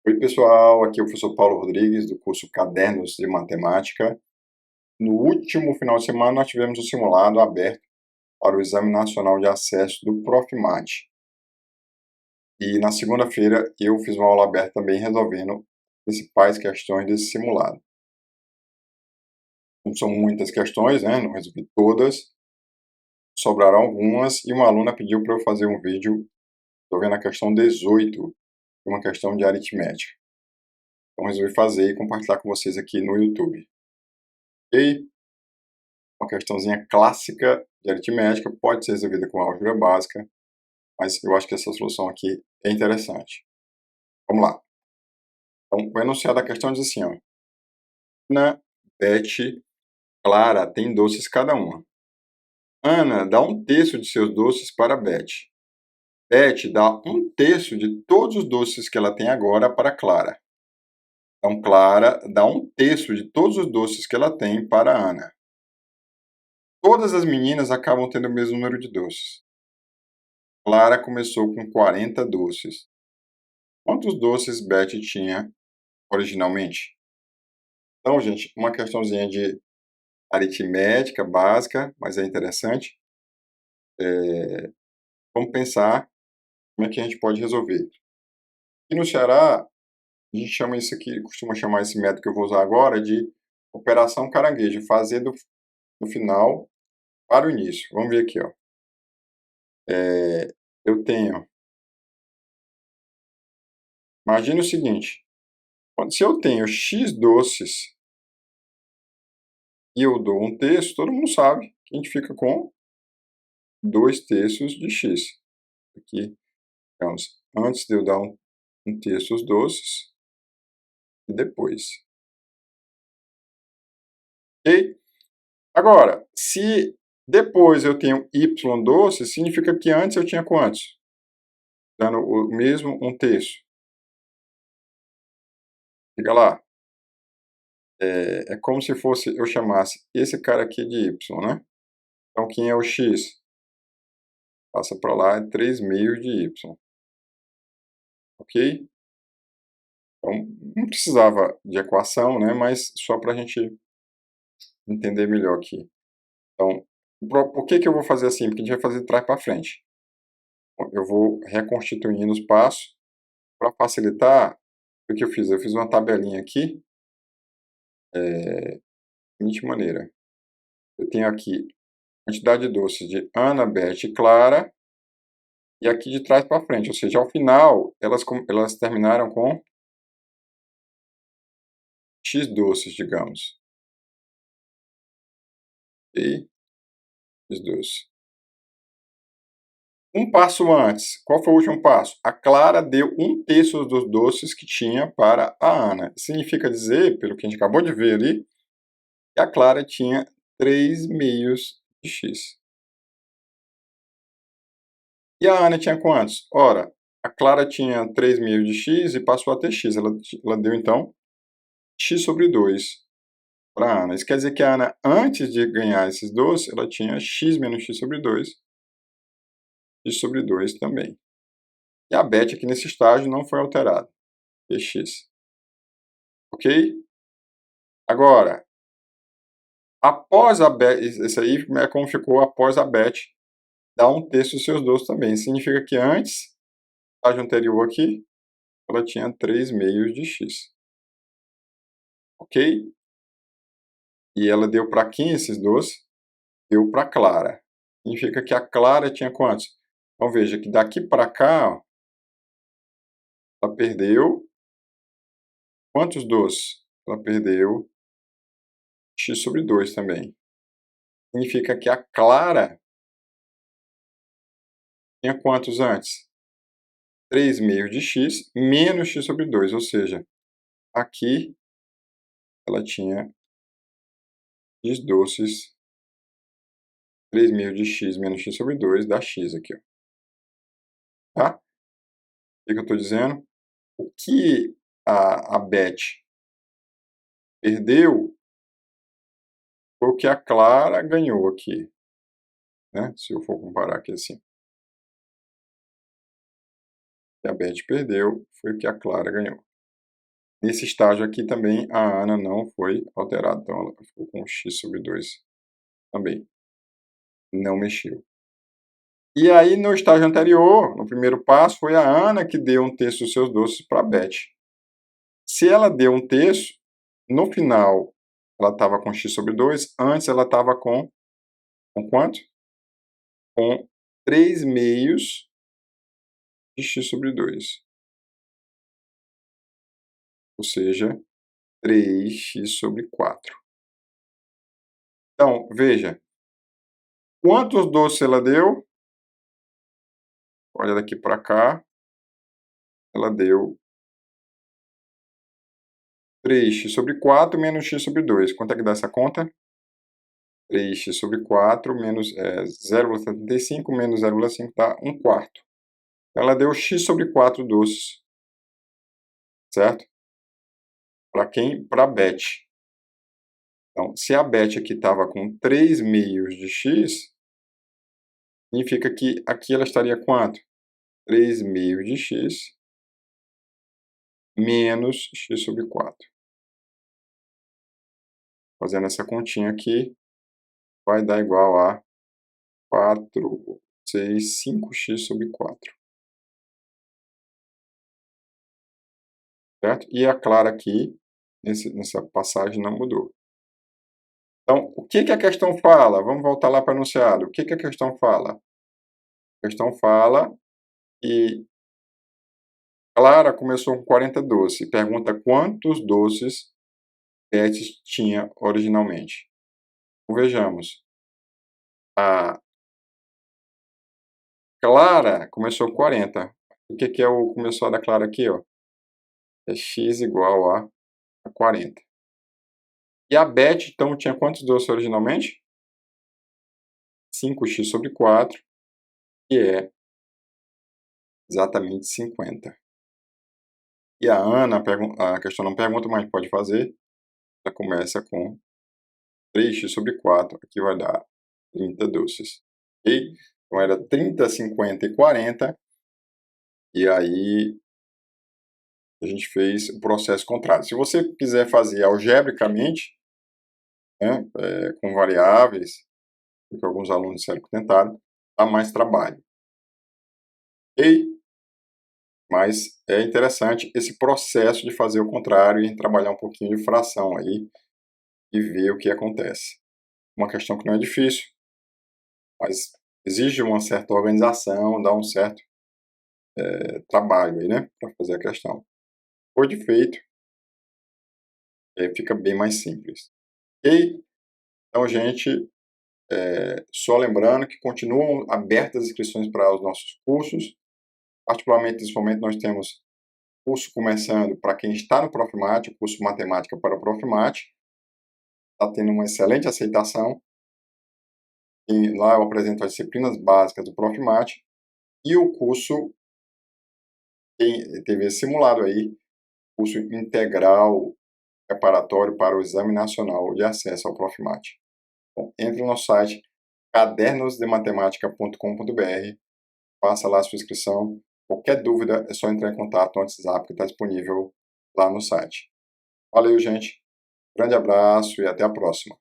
Oi, pessoal, aqui é o professor Paulo Rodrigues, do curso Cadernos de Matemática. No último final de semana, nós tivemos um simulado aberto para o Exame Nacional de Acesso do Profimate. E na segunda-feira, eu fiz uma aula aberta também resolvendo as principais questões desse simulado. Não são muitas questões, né? Não resolvi todas, sobraram algumas, e uma aluna pediu para eu fazer um vídeo resolvendo a questão 18, uma questão de aritmética. Então, resolvi fazer e compartilhar com vocês aqui no YouTube. Ok? Uma questãozinha clássica de aritmética, pode ser resolvida com álgebra básica, mas eu acho que essa solução aqui é interessante. Vamos lá. Então, o enunciado da questão diz assim, ó. Ana, Beth, Clara têm doces cada uma. Ana dá um terço de seus doces para Beth. Beth dá um terço de todos os doces que ela tem agora para Clara. Então, Clara dá um terço de todos os doces que ela tem para Ana. Todas as meninas acabam tendo o mesmo número de doces. Clara começou com 40 doces. Quantos doces Beth tinha originalmente? Então, gente, uma questãozinha de aritmética básica, mas é interessante. Vamos pensar como é que a gente pode resolver. E no Ceará, a gente chama isso aqui, costuma chamar esse método que eu vou usar agora de operação caranguejo, fazer do final para o início. Vamos ver aqui, ó. Eu tenho, imagina o seguinte, se eu tenho x doces e eu dou um terço, todo mundo sabe que a gente fica com 2 terços de x. Aqui, então, antes de eu dar um terço os doces e depois. Ok? Agora, se depois eu tenho y doce, significa que antes eu tinha quantos? Dando o mesmo um terço. Fica lá. É como se fosse, eu chamasse esse cara aqui de y, né? Então, quem é o x? Passa para lá, é 3 meios de y. Ok? Então, não precisava de equação, né? Mas só para a gente entender melhor aqui. Então, por que eu vou fazer assim? Porque a gente vai fazer de trás para frente. Eu vou reconstituindo os passos. Para facilitar, o que eu fiz? Eu fiz uma tabelinha aqui, da seguinte maneira. Eu tenho aqui quantidade de doces de Ana, Beth e Clara, e aqui de trás para frente, ou seja, ao final, elas terminaram com X doces, digamos. E X doces. Um passo antes, qual foi o último passo? A Clara deu um terço dos doces que tinha para a Ana. Significa dizer, pelo que a gente acabou de ver ali, que a Clara tinha 3 meios de x. E a Ana tinha quantos? Ora, a Clara tinha 3 meios de x e passou a ter x. Ela deu, então, x sobre 2 para a Ana. Isso quer dizer que a Ana, antes de ganhar esses doces, ela tinha x menos x sobre 2 também. E a Beth aqui nesse estágio não foi alterada, é x. Ok? Agora, após a Beth, isso aí é como ficou após a Beth dar um terço dos seus doces também. Significa que antes, no estágio anterior aqui, ela tinha 3 meios de x. Ok? E ela deu para quem esses doces? Deu para Clara. Significa que a Clara tinha quantos? Então veja que daqui para cá, ó, ela perdeu quantos doces? Ela perdeu x sobre 2 também. Significa que a Clara tinha quantos antes? 3 meios de x menos x sobre 2, ou seja, aqui ela tinha x doces, 3 meios de x menos x sobre 2 dá x aqui, ó. Tá? O que eu estou dizendo? O que a Beth perdeu foi o que a Clara ganhou aqui, né? Se eu for comparar aqui assim. O que a Beth perdeu foi o que a Clara ganhou. Nesse estágio aqui também a Ana não foi alterada, então ela ficou com x sobre 2 também, não mexeu. E aí no estágio anterior, no primeiro passo, foi a Ana que deu 1/3 dos seus doces para a Beth. Se ela deu 1/3, no final ela estava com x sobre 2, antes ela estava com quanto? Com 3/2 de x sobre 2. Ou seja, 3x sobre 4. Então, veja, quantos doces ela deu? Olha daqui para cá, ela deu 3x sobre 4 menos x sobre 2. Quanto é que dá essa conta? 3x sobre 4 menos 0,75 menos 0,5 dá 1/4. Ela deu x sobre 4 doces, certo? Para quem? Para a Beth. Então, se a Beth aqui estava com 3/2 de x, significa que aqui ela estaria quanto? 3/2 de x menos x sobre 4. Fazendo essa continha aqui, vai dar igual a 4, 6, 5x sobre 4. Certo? E a Clara aqui, nessa passagem, não mudou. Então, o que a questão fala? Vamos voltar lá para o enunciado. O que a questão fala? A questão fala que Clara começou com 40 doces e pergunta quantos doces Beth tinha originalmente. Então, vejamos. A Clara começou com 40. O que é o começou da Clara aqui? Ó? É x igual a 40. E a Beth, então, tinha quantos doces originalmente? 5x sobre 4, que é exatamente 50. E a Ana, a questão não pergunta, mas pode fazer. Ela começa com 3x sobre 4, aqui vai dar 30 doces. Ok? Então era 30, 50 e 40. E aí a gente fez o processo contrário. Se você quiser fazer algebricamente, né, com variáveis, que alguns alunos disseram que tentaram, dá mais trabalho. Ok? Mas é interessante esse processo de fazer o contrário e trabalhar um pouquinho de fração aí e ver o que acontece. Uma questão que não é difícil, mas exige uma certa organização, dá um certo trabalho aí, né, para fazer a questão. Foi de feito, fica bem mais simples. Ok? Então, gente, só lembrando que continuam abertas as inscrições para os nossos cursos. Particularmente, nesse momento, nós temos curso começando para quem está no Profimate, o curso Matemática para o Profimate. Está tendo uma excelente aceitação. E lá eu apresento as disciplinas básicas do Profimate. E o curso teve simulado aí, curso integral preparatório para o Exame Nacional de Acesso ao Profimate. Bom, entre no nosso site cadernosdematemática.com.br, faça lá a sua inscrição. Qualquer dúvida é só entrar em contato no WhatsApp que está disponível lá no site. Valeu, gente. Grande abraço e até a próxima.